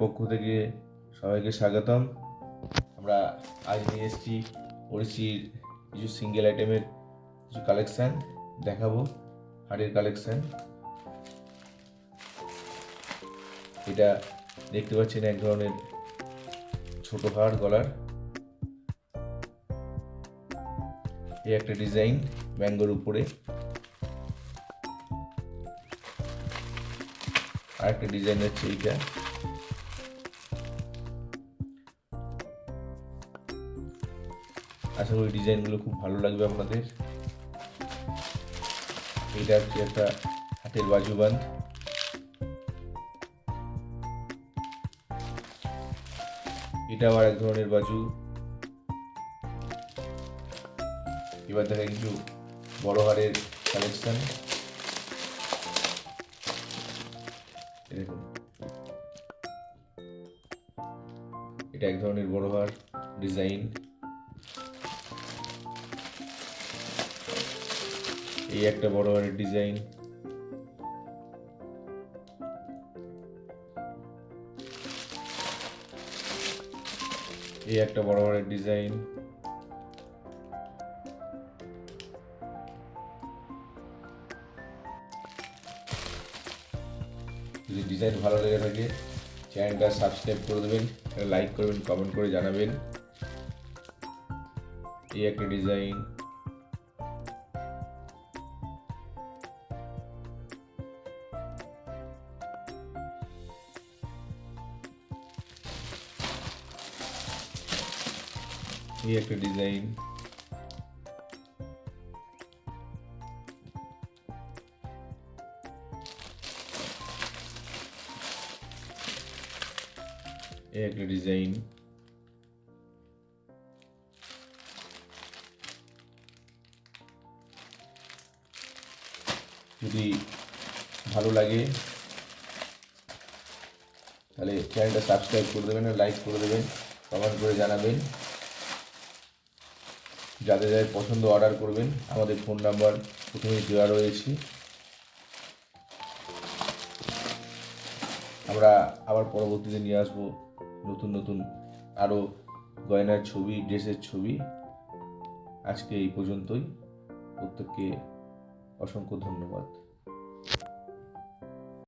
পক্ষ থেকে সবাইকে স্বাগতম। আমরা আজ নিয়ে এসেছি ওড়িশির কিছু সিঙ্গেল আইটেমের কিছু কালেকশান দেখাবো, হাড়ের কালেকশান। এটা দেখতে পাচ্ছেন এক ধরনের ছোট হাড় গলার। এই একটা ডিজাইন ম্যাঙ্গোর উপরে। আর একটা ডিজাইন হচ্ছে এইটা। আশা করি ডিজাইনগুলো খুব ভালো লাগবে আপনাদের। এটা হচ্ছে একটা হাতের বাজুবান্ধ। এটা আবার এক ধরনের বাজু। এবার দেখা কিছু বড় হাড়ের কালেকশন। দেখুন, এটা এক ধরনের বড় হাড় ডিজাইন। এই একটা বড় হাড়ের ডিজাইন। এই একটা বড় হাড়ের ডিজাইন। যদি ডিজাইন ভালো লেগে থাকে চ্যানেলটা সাবস্ক্রাইব করে দেবেন, লাইক করবেন, কমেন্ট করে জানাবেন। এই একটা ডিজাইন। এই একটা ডিজাইন। এই একটা ডিজাইন। যদি ভালো লাগে তাহলে চ্যানেলটা সাবস্ক্রাইব করে দেবেন, লাইক করে দেবেন, কমেন্ট করে জানাবেন। যাদের যাদের পছন্দ অর্ডার করবেন, আমাদের ফোন নাম্বার প্রথমেই দেওয়া রয়েছে। আমরা আবার পরবর্তীতে নিয়ে আসবো নতুন নতুন আরও গয়নার ছবি, ড্রেসের ছবি। আজকে এই পর্যন্তই। প্রত্যেককে অসংখ্য ধন্যবাদ।